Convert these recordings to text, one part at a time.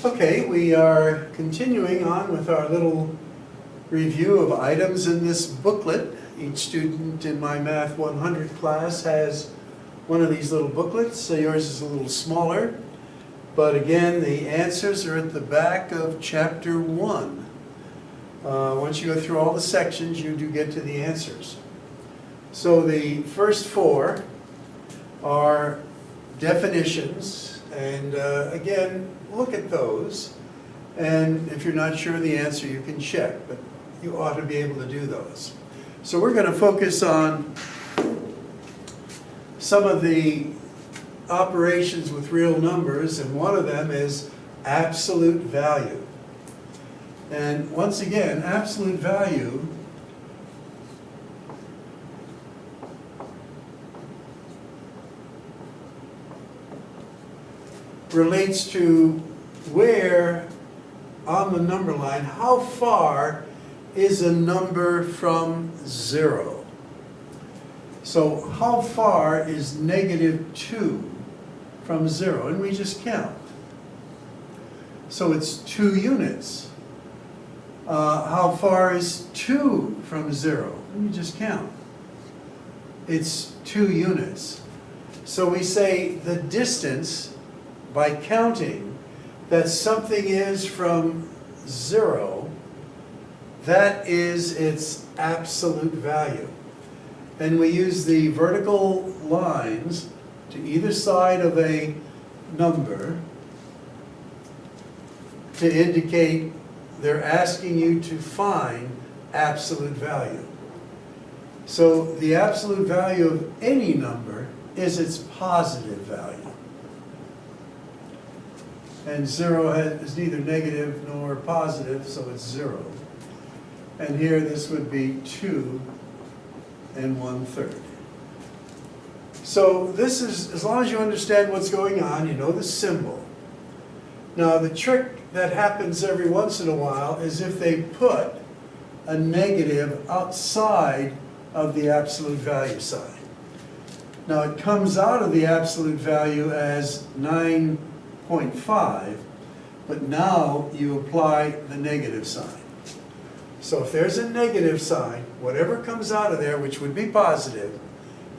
Okay, we are continuing on with our little review of items in this booklet. Each student in my Math 100 class has one of these little booklets. So yours is a little smaller, but again, the answers are at the back of Chapter 1. Once you go through all the sections, you do get to the answers. So the first four are definitions, and again, look at those. And if you're not sure of the answer, you can check, but you ought to be able to do those. So we're going to focus on some of the operations with real numbers, and one of them is absolute value. And once again, absolute value relates to where on the number line, how far is a number from 0? So how far is -2 from 0? And we just count. So it's 2 units. How far is 2 from 0? And we just count. It's 2 units. So we say the distance by counting that something is from 0, that is its absolute value. And we use the vertical lines to either side of a number to indicate they're asking you to find absolute value. So the absolute value of any number is its positive value. And 0 is neither negative nor positive, so it's 0. And here this would be 2 1/3. So this is, as long as you understand what's going on, you know the symbol. Now the trick that happens every once in a while is if they put a negative outside of the absolute value sign. Now it comes out of the absolute value as 9.5, but now you apply the negative sign. So if there's a negative sign, whatever comes out of there, which would be positive,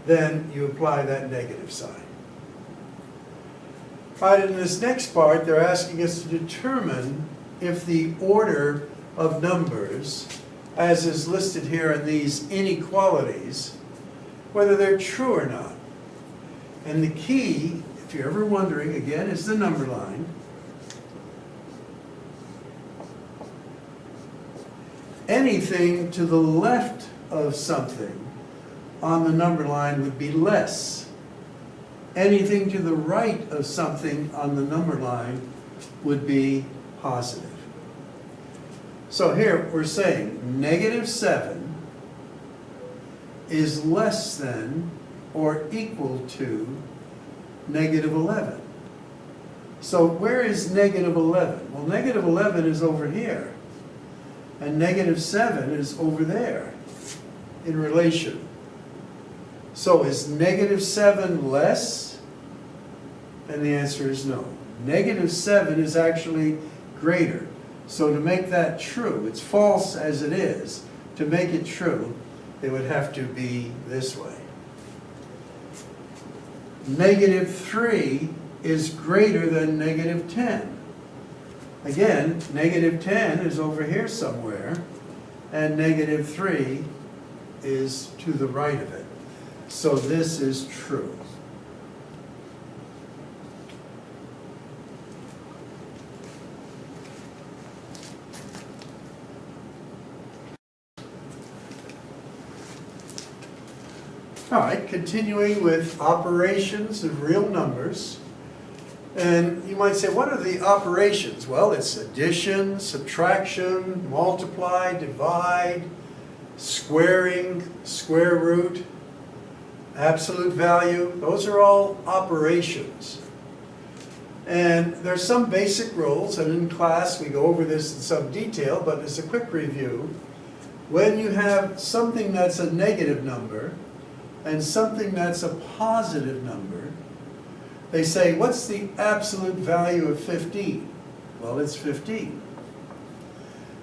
then you apply that negative sign. All right, in this next part, they're asking us to determine if the order of numbers, as is listed here in these inequalities, whether they're true or not. And the key, if you're ever wondering, again, is the number line. Anything to the left of something on the number line would be less. Anything to the right of something on the number line would be positive. So here we're saying -7 is less than or equal to -11. So where is -11? Well, -11 is over here, and -7 is over there in relation. So is -7 less? And the answer is no. -7 is actually greater. So to make that true, it's false as it is. To make it true, it would have to be this way. -3 is greater than -10. Again, -10 is over here somewhere, and -3 is to the right of it. So this is true. All right, continuing with operations of real numbers. And you might say, what are the operations? Well, it's addition, subtraction, multiply, divide, squaring, square root, absolute value. Those are all operations. And there's some basic rules, and in class we go over this in some detail, but as a quick review, when you have something that's a negative number and something that's a positive number, they say, what's the absolute value of 15? Well, it's 15.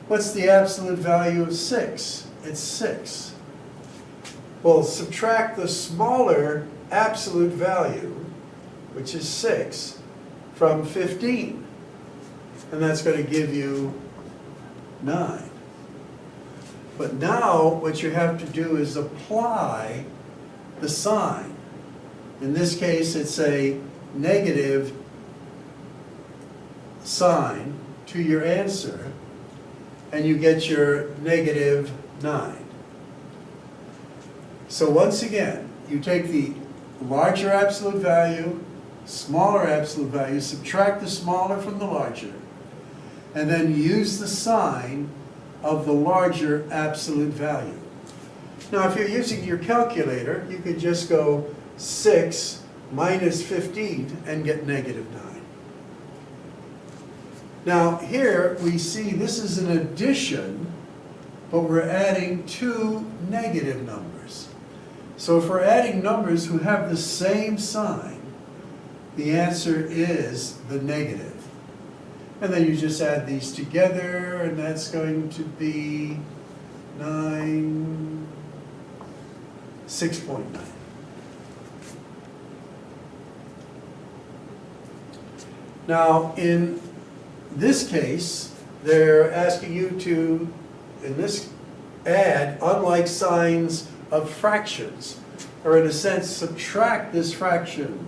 What's the absolute value of 6? It's 6. Well, subtract the smaller absolute value, which is 6, from 15. And that's going to give you 9. But now what you have to do is apply the sign. In this case, it's a negative sign to your answer, and you get your negative 9. So once again, you take the larger absolute value, smaller absolute value, subtract the smaller from the larger, and then use the sign of the larger absolute value. Now, if you're using your calculator, you could just go 6 minus 15 and get negative 9. Now, here we see this is an addition, but we're adding two negative numbers. So if we're adding numbers who have the same sign, the answer is the negative. And then you just add these together, and that's going to be 6.9. Now, in this case, they're asking you to, in this, add unlike signs of fractions, or in a sense, subtract this fraction.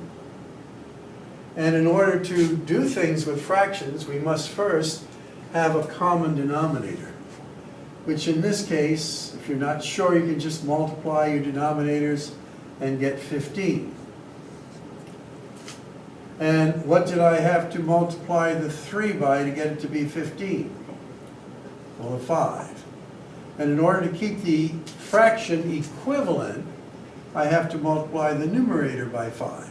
And in order to do things with fractions, we must first have a common denominator, which in this case, if you're not sure, you can just multiply your denominators and get 15. And what did I have to multiply the 3 by to get it to be 15? Well, a 5. And in order to keep the fraction equivalent, I have to multiply the numerator by 5.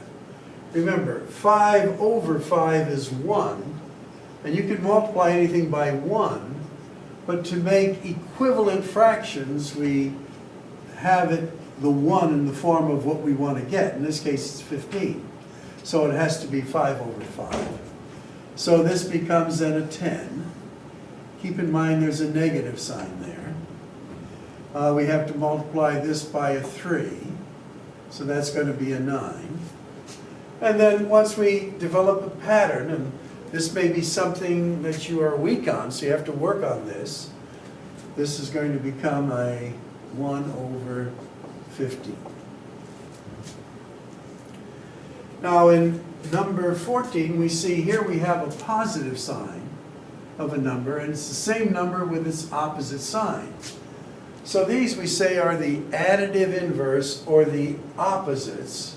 Remember, 5 over 5 is 1, and you can multiply anything by 1, but to make equivalent fractions, we have it, the 1 in the form of what we want to get. In this case, it's 15. So it has to be 5 over 5. So this becomes then a 10. Keep in mind there's a negative sign there. We have to multiply this by a 3. So that's going to be a 9. And then once we develop a pattern, and this may be something that you are weak on, so you have to work on this, this is going to become a 1 over 15. Now in number 14, we see here we have a positive sign of a number, and it's the same number with its opposite sign. So these we say are the additive inverse, or the opposites.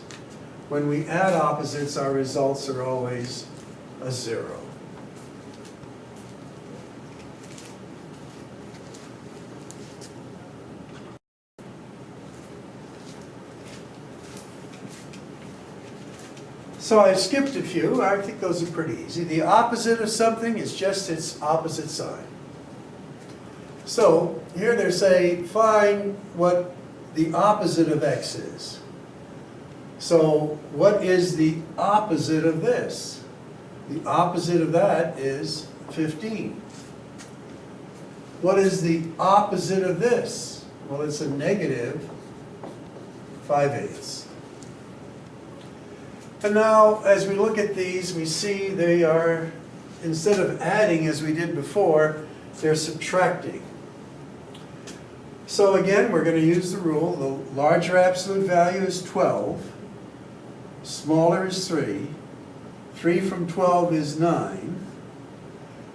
When we add opposites, our results are always a 0. So I've skipped a few. I think those are pretty easy. The opposite of something is just its opposite sign. So here they're saying, find what the opposite of x is. So what is the opposite of this? The opposite of that is 15. What is the opposite of this? Well, it's a negative 5/8. And now, as we look at these, we see they are, instead of adding as we did before, they're subtracting. So again, we're going to use the rule. The larger absolute value is 12. Smaller is 3. 3 from 12 is 9.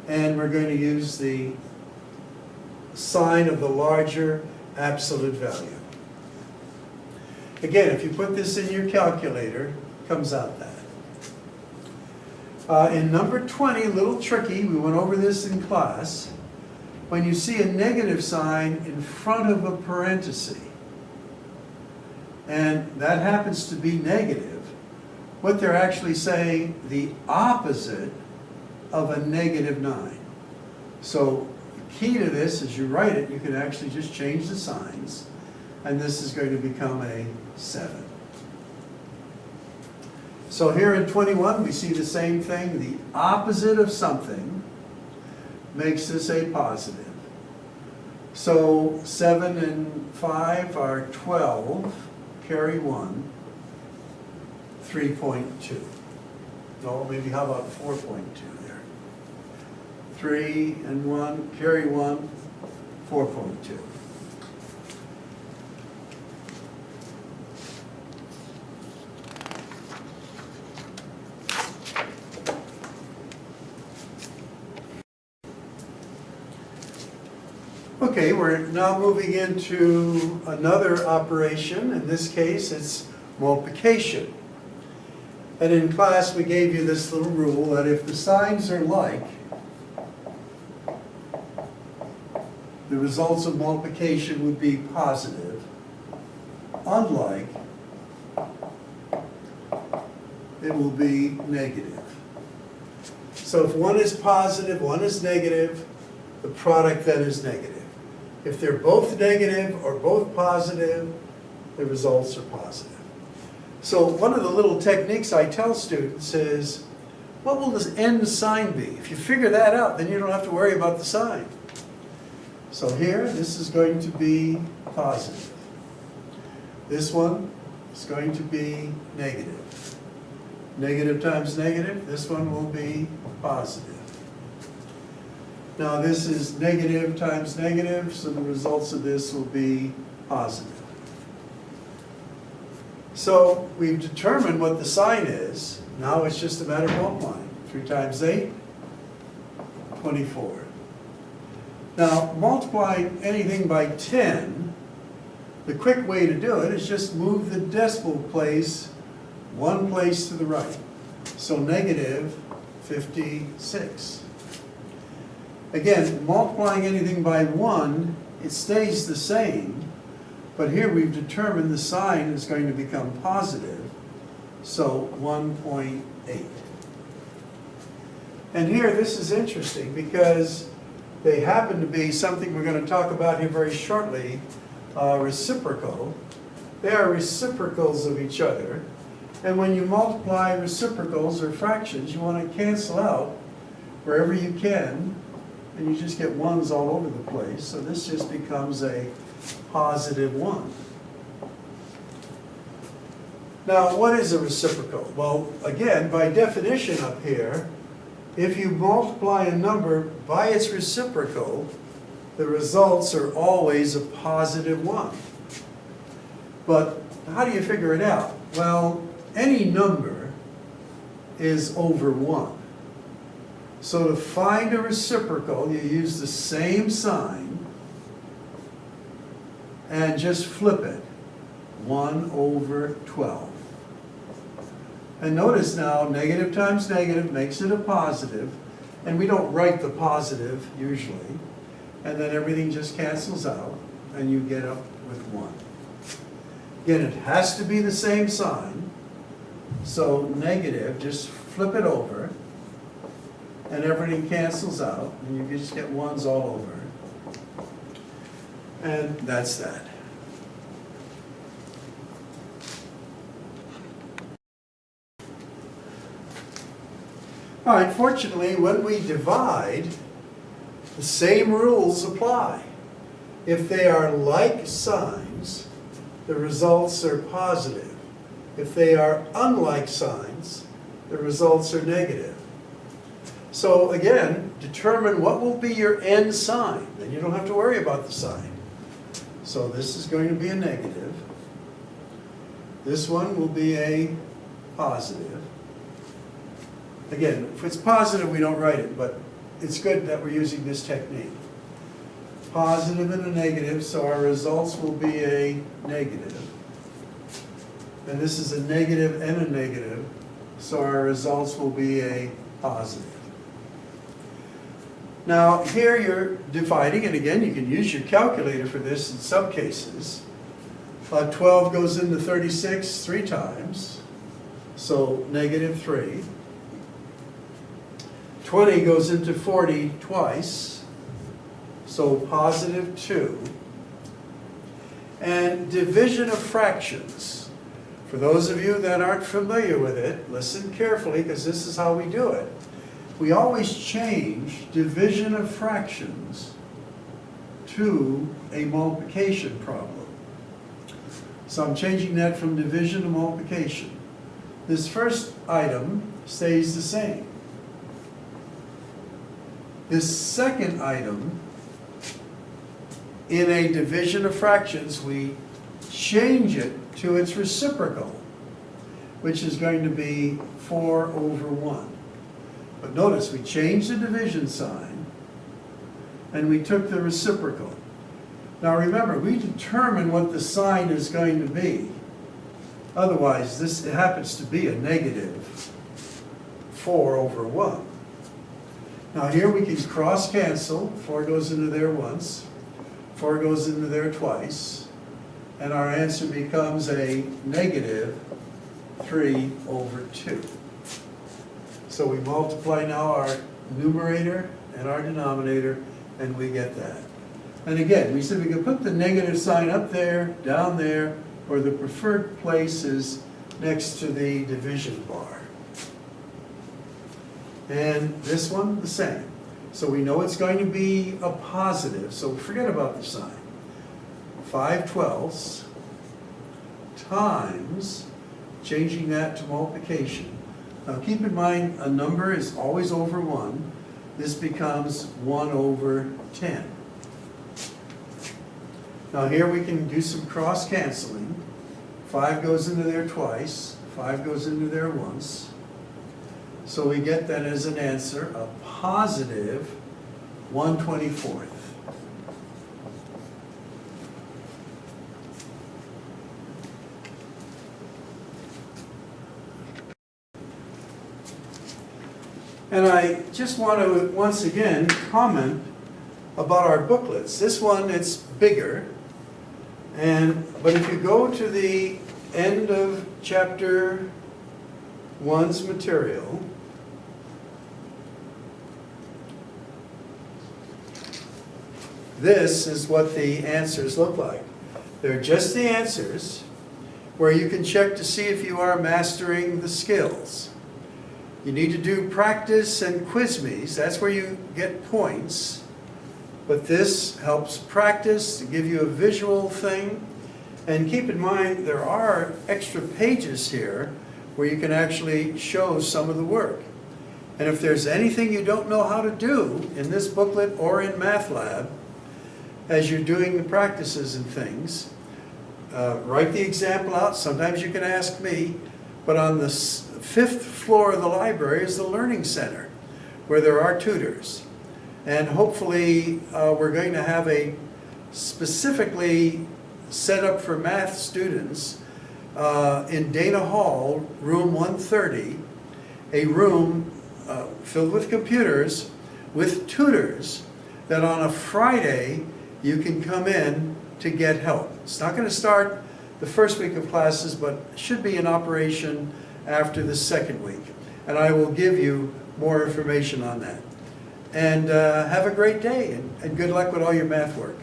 And we're going to use the sign of the larger absolute value. Again, if you put this in your calculator, it comes out that. In number 20, a little tricky, we went over this in class. When you see a negative sign in front of a parenthesis, and that happens to be negative, what they're actually saying, the opposite of a negative 9. So the key to this, as you write it, you can actually just change the signs, and this is going to become a 7. So here in 21, we see the same thing. The opposite of something makes this a positive. So 7 and 5 are 12, carry 1, 3.2. No, maybe how about 4.2 there? 3 and 1, carry 1, 4.2. Okay, we're now moving into another operation. In this case, it's multiplication. And in class, we gave you this little rule that if the signs are like, the results of multiplication would be positive. Unlike, it will be negative. So if one is positive, one is negative, the product then is negative. If they're both negative or both positive, the results are positive. So one of the little techniques I tell students is, what will this end sign be? If you figure that out, then you don't have to worry about the sign. So here, this is going to be positive. This one is going to be negative. Negative times negative, this one will be positive. Now this is negative times negative, so the results of this will be positive. So we've determined what the sign is. Now it's just a matter of multiplying. 3 times 8, 24. Now multiplying anything by 10, the quick way to do it is just move the decimal place one place to the right. So negative 56. Again, multiplying anything by 1, it stays the same, but here we've determined the sign is going to become positive, so 1.8. And here, this is interesting because they happen to be something we're going to talk about here very shortly, reciprocal. They are reciprocals of each other, and when you multiply reciprocals or fractions, you want to cancel out wherever you can, and you just get ones all over the place. So this just becomes a positive 1. Now, what is a reciprocal? Well, again, by definition up here, if you multiply a number by its reciprocal, the results are always a positive 1. But how do you figure it out? Well, any number is over 1. So to find a reciprocal, you use the same sign and just flip it. 1 over 12. And notice now, negative times negative makes it a positive, and we don't write the positive usually, and then everything just cancels out, and you get up with 1. Again, it has to be the same sign, so negative, just flip it over, and everything cancels out, and you just get ones all over. And that's that. All right, fortunately, when we divide, the same rules apply. If they are like signs, the results are positive. If they are unlike signs, the results are negative. So again, determine what will be your end sign. Then you don't have to worry about the sign. So this is going to be a negative. This one will be a positive. Again, if it's positive, we don't write it, but it's good that we're using this technique. Positive and a negative, so our results will be a negative. And this is a negative and a negative, so our results will be a positive. Now, here you're dividing, and again, you can use your calculator for this in some cases. 12 goes into 36 3 times, so negative 3. 20 goes into 40 twice, so positive 2. And division of fractions. For those of you that aren't familiar with it, listen carefully because this is how we do it. we always change division of fractions to a multiplication problem. So I'm changing that from division to multiplication. This first item stays the same. This second item, in a division of fractions, we change it to its reciprocal, which is going to be 4 over 1. But notice, we changed the division sign, and we took the reciprocal. Now remember, we determine what the sign is going to be. Otherwise, this happens to be a negative 4 over 1. Now here we can cross cancel. 4 goes into there once. 4 goes into there twice. And our answer becomes a negative 3 over 2. So we multiply now our numerator and our denominator, and we get that. And again, we said we could put the negative sign up there, down there, or the preferred place is next to the division bar. And this one, the same. So we know it's going to be a positive, so forget about the sign. 5/12 times, changing that to multiplication. Now keep in mind, a number is always over 1. This becomes 1 over 10. Now here we can do some cross canceling. 5 goes into there twice, 5 goes into there once. So we get that as an answer, a positive 1/24. And I just want to once again comment about our booklets. This one, it's bigger, but if you go to the end of chapter 1's material, this is what the answers look like. They're just the answers where you can check to see if you are mastering the skills. You need to do practice and quiz me's. That's where you get points. But this helps practice to give you a visual thing. And keep in mind, there are extra pages here where you can actually show some of the work. And if there's anything you don't know how to do in this booklet or in Math Lab, as you're doing the practices and things, write the example out. Sometimes you can ask me, but on the 5th floor of the library is the Learning Center, where there are tutors. And hopefully we're going to have a specifically set up for math students in Dana Hall, room 130, a room filled with computers with tutors that on a Friday you can come in to get help. It's not going to start the first week of classes, but should be in operation after the second week. And I will give you more information on that. And have a great day, and good luck with all your math work.